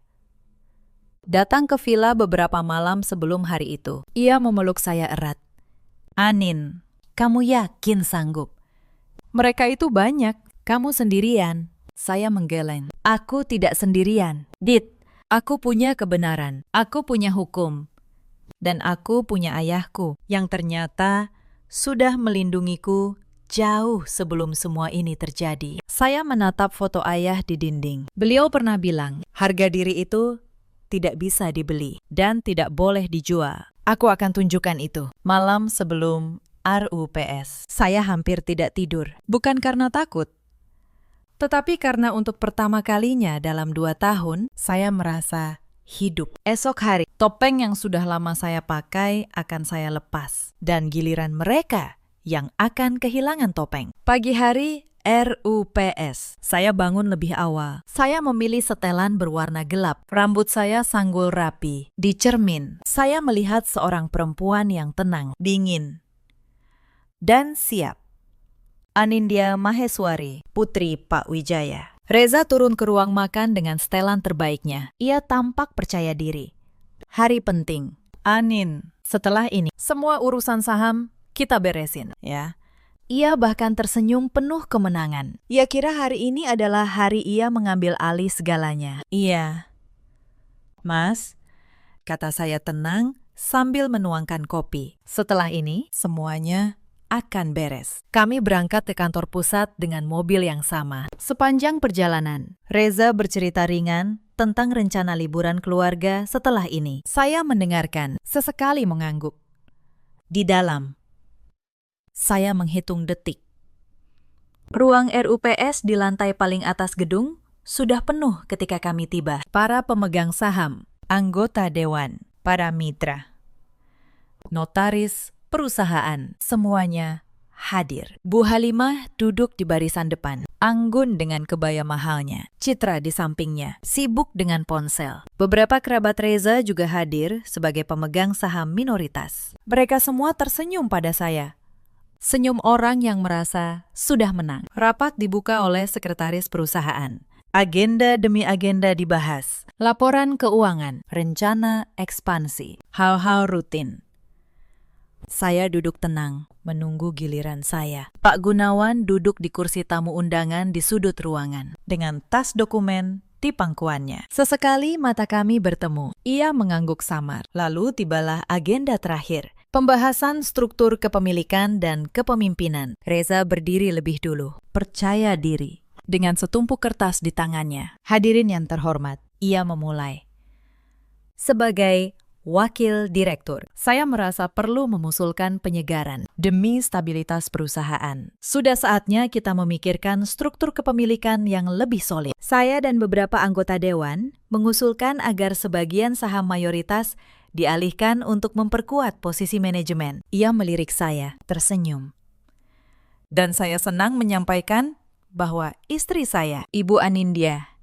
datang ke villa beberapa malam sebelum hari itu. Ia memeluk saya erat. Anin, kamu yakin sanggup? Mereka itu banyak, kamu sendirian. Saya menggeleng. Aku tidak sendirian. Dit, aku punya kebenaran. Aku punya hukum. Dan aku punya ayahku yang ternyata sudah melindungiku jauh sebelum semua ini terjadi. Saya menatap foto ayah di dinding. Beliau pernah bilang, harga diri itu tidak bisa dibeli dan tidak boleh dijual. Aku akan tunjukkan itu. Malam sebelum RUPS, saya hampir tidak tidur. Bukan karena takut, tetapi karena untuk pertama kalinya dalam 2 tahun, saya merasa hidup. Esok hari, topeng yang sudah lama saya pakai akan saya lepas. Dan giliran mereka yang akan kehilangan topeng. Pagi hari, RUPS. Saya bangun lebih awal. Saya memilih setelan berwarna gelap. Rambut saya sanggul rapi. Di cermin, saya melihat seorang perempuan yang tenang, dingin, dan siap. Anindya Maheswari, putri Pak Wijaya. Reza turun ke ruang makan dengan setelan terbaiknya. Ia tampak percaya diri. Hari penting. Anin, setelah ini, semua urusan saham kita beresin, ya. Ia bahkan tersenyum penuh kemenangan. Ia kira hari ini adalah hari ia mengambil alih segalanya. Iya. Mas, kata saya tenang sambil menuangkan kopi. Setelah ini, semuanya akan beres. Kami berangkat ke kantor pusat dengan mobil yang sama. Sepanjang perjalanan, Reza bercerita ringan tentang rencana liburan keluarga setelah ini. Saya mendengarkan, sesekali mengangguk. Di dalam, saya menghitung detik. Ruang RUPS di lantai paling atas gedung sudah penuh ketika kami tiba. Para pemegang saham, anggota dewan, para mitra, notaris, perusahaan, semuanya hadir. Bu Halimah duduk di barisan depan, anggun dengan kebaya mahalnya. Citra di sampingnya, sibuk dengan ponsel. Beberapa kerabat Reza juga hadir sebagai pemegang saham minoritas. Mereka semua tersenyum pada saya. Senyum orang yang merasa sudah menang. Rapat dibuka oleh sekretaris perusahaan. Agenda demi agenda dibahas. Laporan keuangan, rencana ekspansi, hal-hal rutin. Saya duduk tenang, menunggu giliran saya. Pak Gunawan duduk di kursi tamu undangan di sudut ruangan, dengan tas dokumen di pangkuannya. Sesekali mata kami bertemu. Ia mengangguk samar. Lalu tibalah agenda terakhir, pembahasan struktur kepemilikan dan kepemimpinan. Reza berdiri lebih dulu, percaya diri, dengan setumpuk kertas di tangannya. Hadirin yang terhormat, ia memulai. Sebagai Wakil Direktur, saya merasa perlu mengusulkan penyegaran demi stabilitas perusahaan. Sudah saatnya kita memikirkan struktur kepemilikan yang lebih solid. Saya dan beberapa anggota dewan mengusulkan agar sebagian saham mayoritas dialihkan untuk memperkuat posisi manajemen. Ia melirik saya, tersenyum. Dan saya senang menyampaikan bahwa istri saya, Ibu Anindya,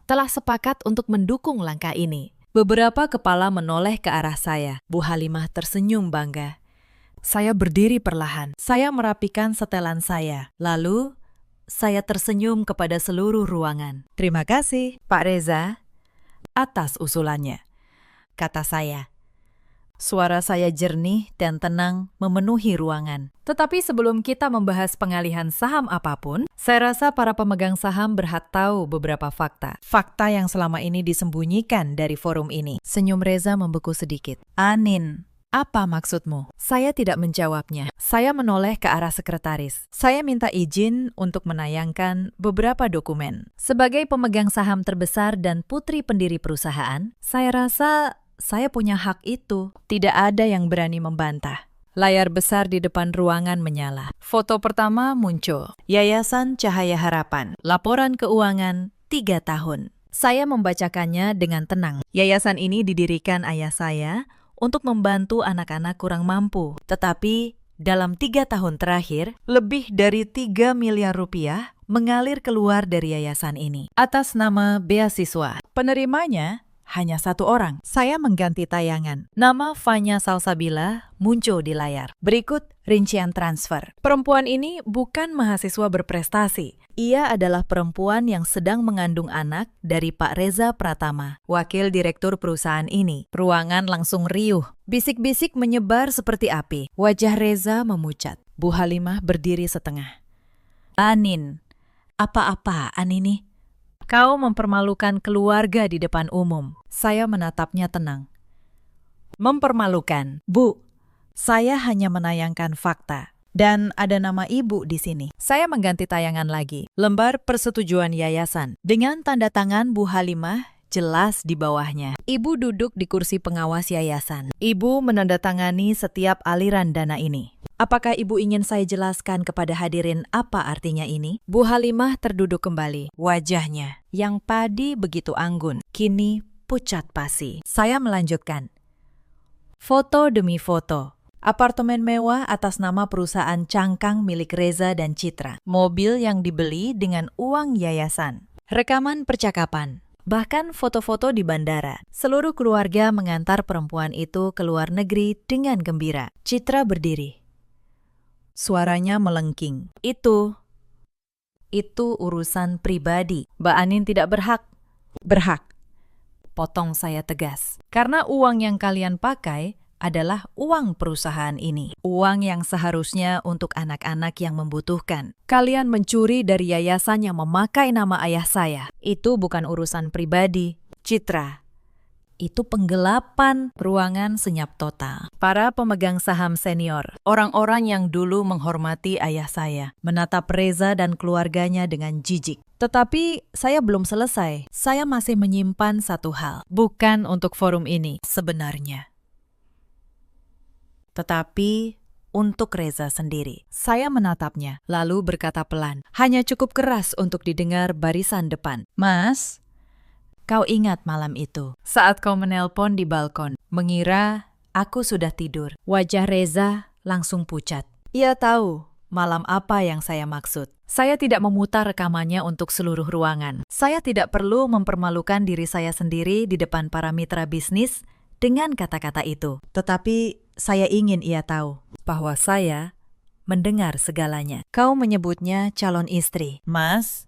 telah sepakat untuk mendukung langkah ini. beberapa kepala menoleh ke arah saya. Bu Halimah tersenyum bangga. Saya berdiri perlahan. Saya merapikan setelan saya. Lalu, saya tersenyum kepada seluruh ruangan. Terima kasih, Pak Reza, atas usulannya, kata saya. Suara saya jernih dan tenang memenuhi ruangan. Tetapi sebelum kita membahas pengalihan saham apapun, saya rasa para pemegang saham berhak tahu beberapa fakta. Fakta yang selama ini disembunyikan dari forum ini. Senyum Reza membeku sedikit. Anin, apa maksudmu? Saya tidak menjawabnya. Saya menoleh ke arah sekretaris. Saya minta izin untuk menayangkan beberapa dokumen. Sebagai pemegang saham terbesar dan putri pendiri perusahaan, saya rasa saya punya hak itu. Tidak ada yang berani membantah. Layar besar di depan ruangan menyala. Foto pertama muncul. Yayasan Cahaya Harapan. Laporan keuangan 3 tahun. Saya membacakannya dengan tenang. Yayasan ini didirikan ayah saya untuk membantu anak-anak kurang mampu. Tetapi dalam 3 tahun terakhir, lebih dari 3 miliar rupiah mengalir keluar dari yayasan ini atas nama beasiswa. Penerimanya hanya 1 orang. Saya mengganti tayangan. Nama Fanya Salsabila muncul di layar. Berikut rincian transfer. Perempuan ini bukan mahasiswa berprestasi. Ia adalah perempuan yang sedang mengandung anak dari Pak Reza Pratama, wakil direktur perusahaan ini. Ruangan langsung riuh. Bisik-bisik menyebar seperti api. Wajah Reza memucat. Bu Halimah berdiri setengah. Anin, apa-apaan ini? Kau mempermalukan keluarga di depan umum. Saya menatapnya tenang. Mempermalukan? Bu, saya hanya menayangkan fakta. Dan ada nama ibu di sini. Saya mengganti tayangan lagi. Lembar persetujuan yayasan. Dengan tanda tangan Bu Halimah jelas di bawahnya. Ibu duduk di kursi pengawas yayasan. Ibu menandatangani setiap aliran dana ini. Apakah ibu ingin saya jelaskan kepada hadirin apa artinya ini? Bu Halimah terduduk kembali. Wajahnya yang tadi begitu anggun, kini pucat pasi. Saya melanjutkan. Foto demi foto. Apartemen mewah atas nama perusahaan cangkang milik Reza dan Citra. Mobil yang dibeli dengan uang yayasan. Rekaman percakapan. Bahkan foto-foto di bandara. Seluruh keluarga mengantar perempuan itu ke luar negeri dengan gembira. Citra berdiri. Suaranya melengking. Itu urusan pribadi. Mbak Anin tidak berhak. Berhak. Potong saya tegas. Karena uang yang kalian pakai adalah uang perusahaan ini. Uang yang seharusnya untuk anak-anak yang membutuhkan. Kalian mencuri dari yayasan yang memakai nama ayah saya. Itu bukan urusan pribadi. Citra, itu penggelapan. Ruangan senyap total. Para pemegang saham senior, orang-orang yang dulu menghormati ayah saya, menatap Reza dan keluarganya dengan jijik. Tetapi saya belum selesai. Saya masih menyimpan satu hal. Bukan untuk forum ini sebenarnya, tetapi untuk Reza sendiri. Saya menatapnya, lalu berkata pelan. Hanya cukup keras untuk didengar barisan depan. Mas, kau ingat malam itu, saat kau menelpon di balkon, mengira aku sudah tidur. Wajah Reza langsung pucat. Ia tahu malam apa yang saya maksud. Saya tidak memutar rekamannya untuk seluruh ruangan. Saya tidak perlu mempermalukan diri saya sendiri di depan para mitra bisnis dengan kata-kata itu. Tetapi saya ingin ia tahu bahwa saya mendengar segalanya. Kau menyebutnya calon istri, Mas.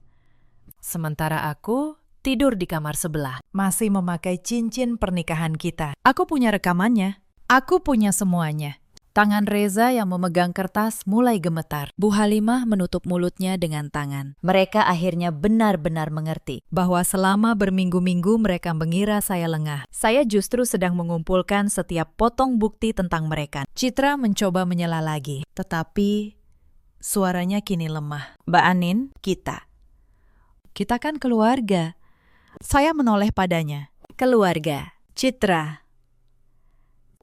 Sementara aku tidur di kamar sebelah, masih memakai cincin pernikahan kita. Aku punya rekamannya. Aku punya semuanya. Tangan Reza yang memegang kertas mulai gemetar. Bu Halimah menutup mulutnya dengan tangan. Mereka akhirnya benar-benar mengerti bahwa selama berminggu-minggu mereka mengira saya lengah. Saya justru sedang mengumpulkan setiap potong bukti tentang mereka. Citra mencoba menyela lagi, tetapi suaranya kini lemah. Mbak Anin, kita kan keluarga. Saya menoleh padanya. Keluarga. Citra.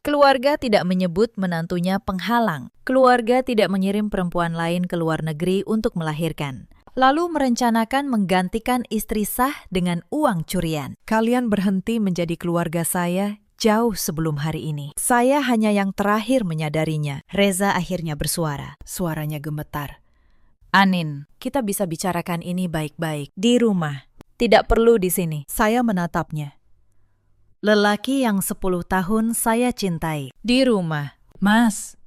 Keluarga tidak menyebut menantunya penghalang. Keluarga tidak mengirim perempuan lain ke luar negeri untuk melahirkan. Lalu merencanakan menggantikan istri sah dengan uang curian. Kalian berhenti menjadi keluarga saya jauh sebelum hari ini. Saya hanya yang terakhir menyadarinya. Reza akhirnya bersuara. Suaranya gemetar. Anin, kita bisa bicarakan ini baik-baik. Di rumah. Tidak perlu di sini. Saya menatapnya. Lelaki yang 10 tahun saya cintai. Di rumah. Mas,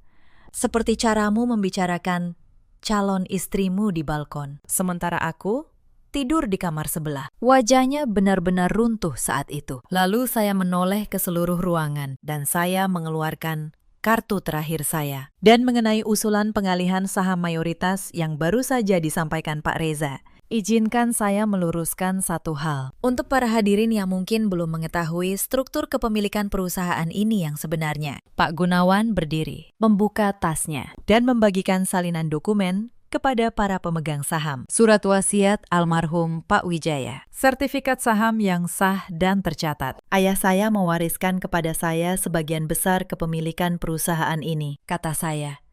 seperti caramu membicarakan calon istrimu di balkon. Sementara aku tidur di kamar sebelah. Wajahnya benar-benar runtuh saat itu. Lalu saya menoleh ke seluruh ruangan dan saya mengeluarkan kartu terakhir saya. Dan mengenai usulan pengalihan saham mayoritas yang baru saja disampaikan Pak Reza, izinkan saya meluruskan satu hal. Untuk para hadirin yang mungkin belum mengetahui struktur kepemilikan perusahaan ini yang sebenarnya, Pak Gunawan berdiri, membuka tasnya, dan membagikan salinan dokumen kepada para pemegang saham. Surat wasiat almarhum Pak Wijaya. Sertifikat saham yang sah dan tercatat. Ayah saya mewariskan kepada saya sebagian besar kepemilikan perusahaan ini, kata saya.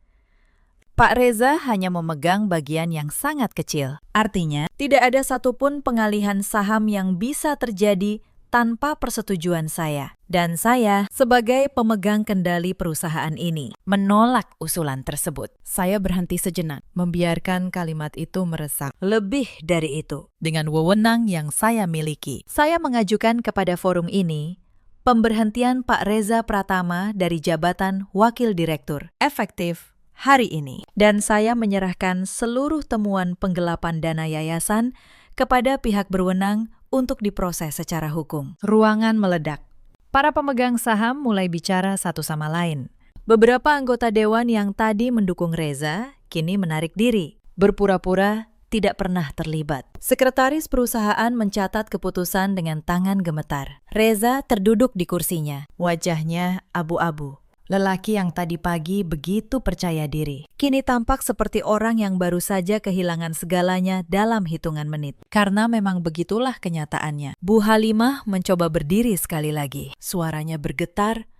Pak Reza hanya memegang bagian yang sangat kecil. Artinya, tidak ada satupun pengalihan saham yang bisa terjadi tanpa persetujuan saya. Dan saya, sebagai pemegang kendali perusahaan ini, menolak usulan tersebut. Saya berhenti sejenak, membiarkan kalimat itu meresap. Lebih dari itu, dengan wewenang yang saya miliki, saya mengajukan kepada forum ini pemberhentian Pak Reza Pratama dari jabatan Wakil Direktur, efektif hari ini. Dan saya menyerahkan seluruh temuan penggelapan dana yayasan kepada pihak berwenang untuk diproses secara hukum. Ruangan meledak. Para pemegang saham mulai bicara satu sama lain. Beberapa anggota dewan yang tadi mendukung Reza kini menarik diri, berpura-pura tidak pernah terlibat. Sekretaris perusahaan mencatat keputusan dengan tangan gemetar. Reza terduduk di kursinya, wajahnya abu-abu. Lelaki yang tadi pagi begitu percaya diri, kini tampak seperti orang yang baru saja kehilangan segalanya dalam hitungan menit. Karena memang begitulah kenyataannya. Bu Halimah mencoba berdiri sekali lagi. Suaranya bergetar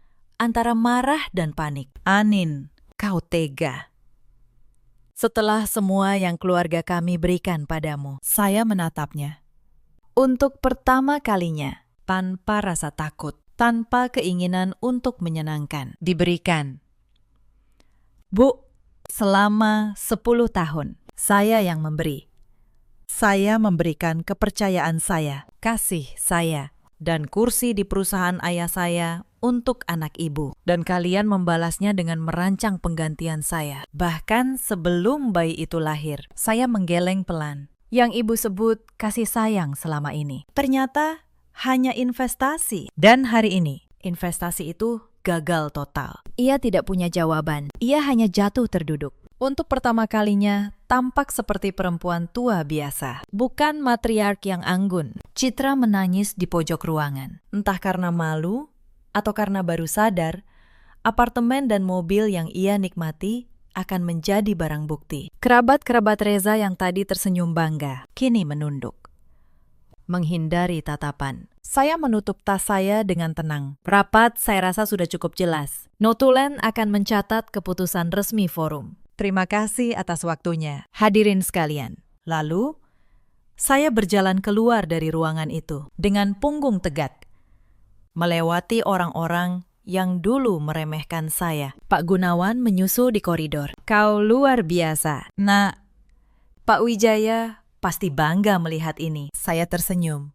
antara marah dan panik. Anin, kau tega. Setelah semua yang keluarga kami berikan padamu, saya menatapnya. Untuk pertama kalinya, tanpa rasa takut, tanpa keinginan untuk menyenangkan, diberikan. Bu, selama 10 tahun, saya yang memberi. Saya memberikan kepercayaan saya, kasih saya, dan kursi di perusahaan ayah saya untuk anak ibu. Dan kalian membalasnya dengan merancang penggantian saya. Bahkan sebelum bayi itu lahir, saya menggeleng pelan. Yang ibu sebut kasih sayang selama ini. Ternyata hanya investasi. Dan hari ini, investasi itu gagal total. Ia tidak punya jawaban. Ia hanya jatuh terduduk. Untuk pertama kalinya, tampak seperti perempuan tua biasa. Bukan matriark yang anggun. Citra menangis di pojok ruangan. Entah karena malu, atau karena baru sadar, apartemen dan mobil yang ia nikmati akan menjadi barang bukti. Kerabat-kerabat Reza yang tadi tersenyum bangga, kini menunduk. Menghindari tatapan. Saya menutup tas saya dengan tenang. Rapat saya rasa sudah cukup jelas. Notulen akan mencatat keputusan resmi forum. Terima kasih atas waktunya, hadirin sekalian. Lalu, saya berjalan keluar dari ruangan itu dengan punggung tegak, melewati orang-orang yang dulu meremehkan saya. Pak Gunawan menyusul di koridor. Kau luar biasa. Nak, Pak Wijaya pasti bangga melihat ini. Saya tersenyum.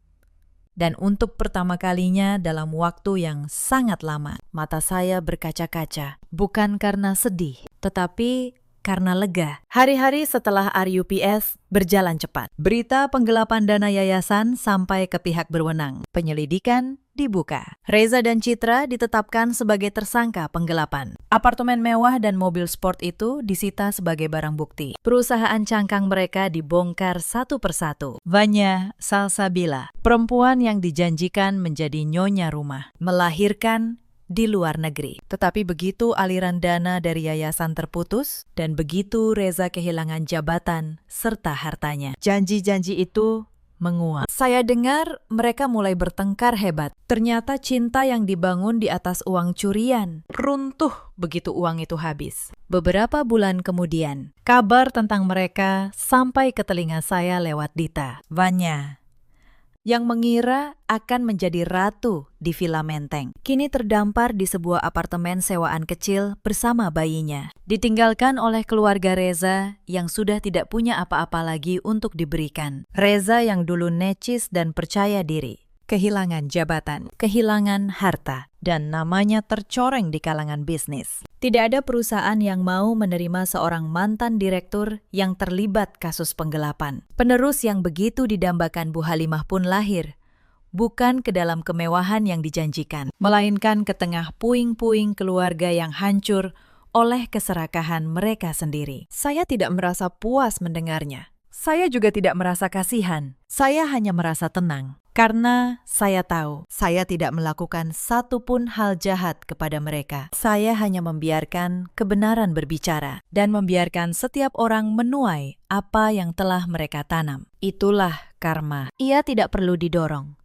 Dan untuk pertama kalinya dalam waktu yang sangat lama, mata saya berkaca-kaca. Bukan karena sedih, tetapi karena lega. Hari-hari setelah RUPS berjalan cepat. Berita penggelapan dana yayasan sampai ke pihak berwenang. Penyelidikan dibuka. Reza dan Citra ditetapkan sebagai tersangka penggelapan. Apartemen mewah dan mobil sport itu disita sebagai barang bukti. Perusahaan cangkang mereka dibongkar satu persatu. Vanya Salsabila, perempuan yang dijanjikan menjadi nyonya rumah, melahirkan di luar negeri. Tetapi begitu aliran dana dari yayasan terputus, dan begitu Reza kehilangan jabatan serta hartanya, janji-janji itu menguap. Saya dengar mereka mulai bertengkar hebat. Ternyata cinta yang dibangun di atas uang curian runtuh begitu uang itu habis. Beberapa bulan kemudian, kabar tentang mereka sampai ke telinga saya lewat Dita. Vanya, yang mengira akan menjadi ratu di Villa Menteng. Kini terdampar di sebuah apartemen sewaan kecil bersama bayinya. Ditinggalkan oleh keluarga Reza yang sudah tidak punya apa-apa lagi untuk diberikan. Reza yang dulu necis dan percaya diri, kehilangan jabatan, kehilangan harta, dan namanya tercoreng di kalangan bisnis. Tidak ada perusahaan yang mau menerima seorang mantan direktur yang terlibat kasus penggelapan. Penerus yang begitu didambakan Bu Halimah pun lahir, bukan ke dalam kemewahan yang dijanjikan, melainkan ke tengah puing-puing keluarga yang hancur oleh keserakahan mereka sendiri. Saya tidak merasa puas mendengarnya. Saya juga tidak merasa kasihan. Saya hanya merasa tenang. Karena saya tahu, saya tidak melakukan satu pun hal jahat kepada mereka. Saya hanya membiarkan kebenaran berbicara dan membiarkan setiap orang menuai apa yang telah mereka tanam. Itulah karma. Ia tidak perlu didorong.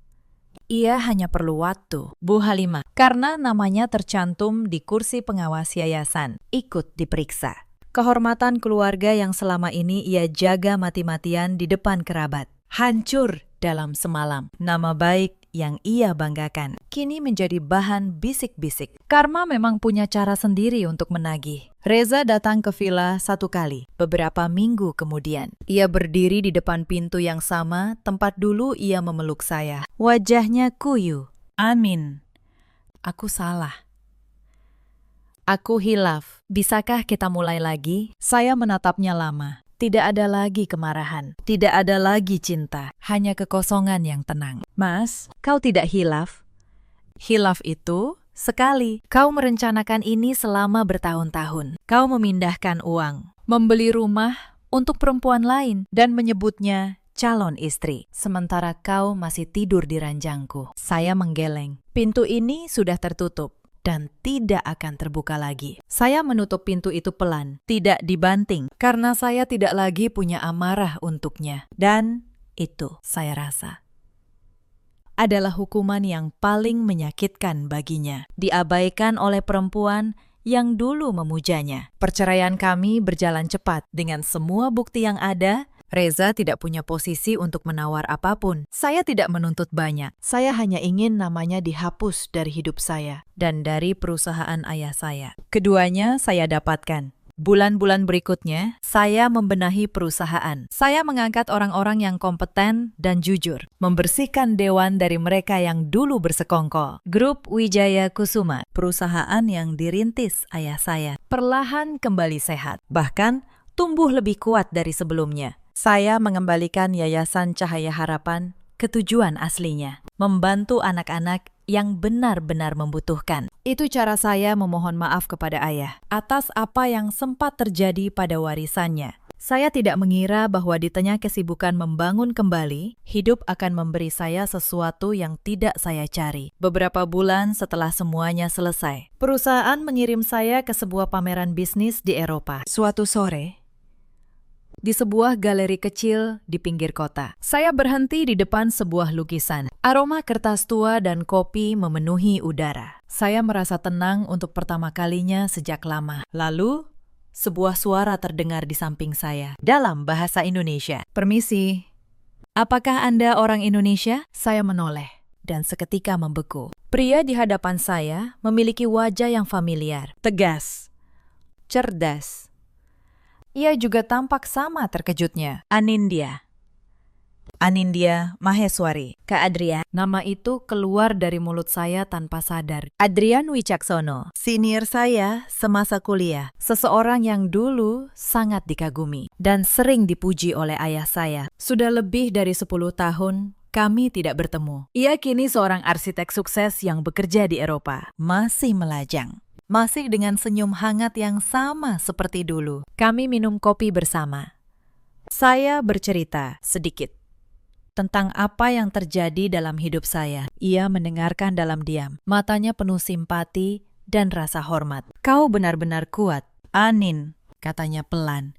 Ia hanya perlu waktu. Bu Halimah, karena namanya tercantum di kursi pengawas yayasan, ikut diperiksa. Kehormatan keluarga yang selama ini ia jaga mati-matian di depan kerabat, hancur dalam semalam. Nama baik yang ia banggakan kini menjadi bahan bisik-bisik. Karma memang punya cara sendiri untuk menagih. Reza datang ke villa satu kali, beberapa minggu kemudian. Ia berdiri di depan pintu yang sama tempat dulu ia memeluk saya. Wajahnya kuyu. Amin. Aku salah. Aku hilaf. Bisakah kita mulai lagi? Saya menatapnya lama. Tidak ada lagi kemarahan, tidak ada lagi cinta, hanya kekosongan yang tenang. Mas, kau tidak hilaf? Hilaf itu sekali. Kau merencanakan ini selama bertahun-tahun. Kau memindahkan uang, membeli rumah untuk perempuan lain, dan menyebutnya calon istri. Sementara kau masih tidur di ranjangku. Saya menggeleng. Pintu ini sudah tertutup dan tidak akan terbuka lagi. Saya menutup pintu itu pelan, tidak dibanting, karena saya tidak lagi punya amarah untuknya. Dan itu, saya rasa, adalah hukuman yang paling menyakitkan baginya. Diabaikan oleh perempuan yang dulu memujanya. Perceraian kami berjalan cepat. Dengan semua bukti yang ada, Reza tidak punya posisi untuk menawar apapun. Saya tidak menuntut banyak. Saya hanya ingin namanya dihapus dari hidup saya dan dari perusahaan ayah saya. Keduanya saya dapatkan. Bulan-bulan berikutnya, saya membenahi perusahaan. Saya mengangkat orang-orang yang kompeten dan jujur. Membersihkan dewan dari mereka yang dulu bersekongkol. Grup Wijaya Kusuma, perusahaan yang dirintis ayah saya, perlahan kembali sehat. Bahkan, tumbuh lebih kuat dari sebelumnya. Saya mengembalikan Yayasan Cahaya Harapan ke tujuan aslinya, membantu anak-anak yang benar-benar membutuhkan. Itu cara saya memohon maaf kepada ayah atas apa yang sempat terjadi pada warisannya. Saya tidak mengira bahwa di tengah kesibukan membangun kembali, hidup akan memberi saya sesuatu yang tidak saya cari. Beberapa bulan setelah semuanya selesai, perusahaan mengirim saya ke sebuah pameran bisnis di Eropa. Suatu sore, di sebuah galeri kecil di pinggir kota, saya berhenti di depan sebuah lukisan. Aroma kertas tua dan kopi memenuhi udara. Saya merasa tenang untuk pertama kalinya sejak lama. Lalu, sebuah suara terdengar di samping saya dalam bahasa Indonesia. Permisi, apakah Anda orang Indonesia? Saya menoleh dan seketika membeku. Pria di hadapan saya memiliki wajah yang familiar, tegas, cerdas. Ia juga tampak sama terkejutnya. Anindya Maheswari. Kak Adrian. Nama itu keluar dari mulut saya tanpa sadar. Adrian Wicaksono, senior saya semasa kuliah. Seseorang yang dulu sangat dikagumi dan sering dipuji oleh ayah saya. Sudah lebih dari 10 tahun kami tidak bertemu. Ia kini seorang arsitek sukses yang bekerja di Eropa. Masih melajang. Masih dengan senyum hangat yang sama seperti dulu. Kami minum kopi bersama. Saya bercerita sedikit tentang apa yang terjadi dalam hidup saya. Ia mendengarkan dalam diam. Matanya penuh simpati dan rasa hormat. Kau benar-benar kuat, Anin, katanya pelan.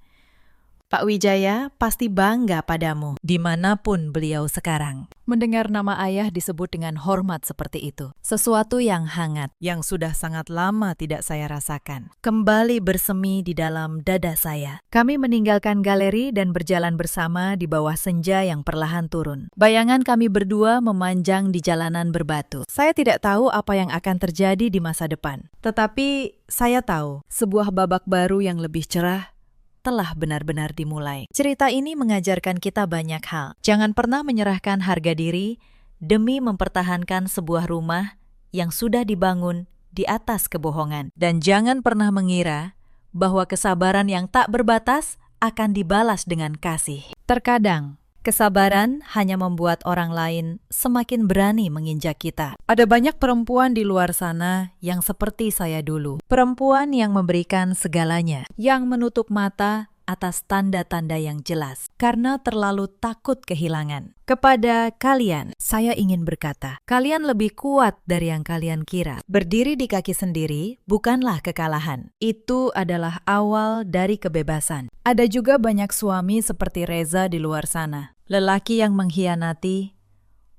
Pak Wijaya pasti bangga padamu. dimanapun beliau sekarang. Mendengar nama ayah disebut dengan hormat seperti itu. Sesuatu yang hangat, yang sudah sangat lama tidak saya rasakan, kembali bersemi di dalam dada saya. Kami meninggalkan galeri dan berjalan bersama di bawah senja yang perlahan turun. Bayangan kami berdua memanjang di jalanan berbatu. Saya tidak tahu apa yang akan terjadi di masa depan. Tetapi saya tahu sebuah babak baru yang lebih cerah telah benar-benar dimulai. Cerita ini mengajarkan kita banyak hal. Jangan pernah menyerahkan harga diri demi mempertahankan sebuah rumah yang sudah dibangun di atas kebohongan. Dan jangan pernah mengira bahwa kesabaran yang tak berbatas akan dibalas dengan kasih. Terkadang, kesabaran hanya membuat orang lain semakin berani menginjak kita. Ada banyak perempuan di luar sana yang seperti saya dulu. Perempuan yang memberikan segalanya, yang menutup mata atas tanda-tanda yang jelas karena terlalu takut kehilangan. Kepada kalian, saya ingin berkata, kalian lebih kuat dari yang kalian kira. Berdiri di kaki sendiri bukanlah kekalahan. Itu adalah awal dari kebebasan. Ada juga banyak suami seperti Reza di luar sana. Lelaki yang mengkhianati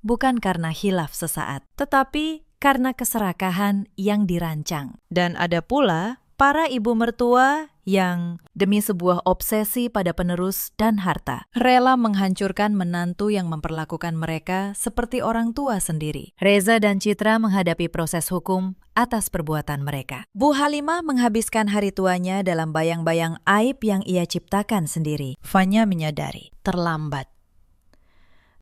bukan karena hilaf sesaat, tetapi karena keserakahan yang dirancang. Dan ada pula para ibu mertua yang demi sebuah obsesi pada penerus dan harta, rela menghancurkan menantu yang memperlakukan mereka seperti orang tua sendiri. Reza dan Citra menghadapi proses hukum atas perbuatan mereka. Bu Halimah menghabiskan hari tuanya dalam bayang-bayang aib yang ia ciptakan sendiri. Fanya menyadari, terlambat,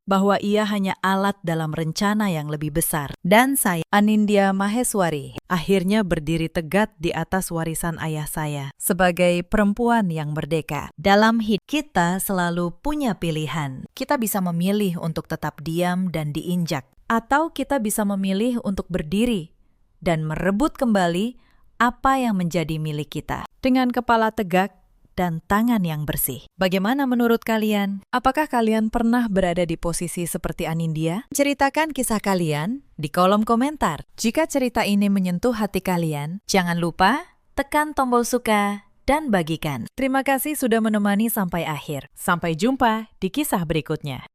bahwa ia hanya alat dalam rencana yang lebih besar. Dan saya, Anindya Maheswari, akhirnya berdiri tegak di atas warisan ayah saya sebagai perempuan yang merdeka. Dalam hidup kita selalu punya pilihan. Kita bisa memilih untuk tetap diam dan diinjak, atau kita bisa memilih untuk berdiri dan merebut kembali apa yang menjadi milik kita. Dengan kepala tegak dan tangan yang bersih. Bagaimana menurut kalian? Apakah kalian pernah berada di posisi seperti Anindya? Ceritakan kisah kalian di kolom komentar. Jika cerita ini menyentuh hati kalian, jangan lupa tekan tombol suka dan bagikan. Terima kasih sudah menemani sampai akhir. Sampai jumpa di kisah berikutnya.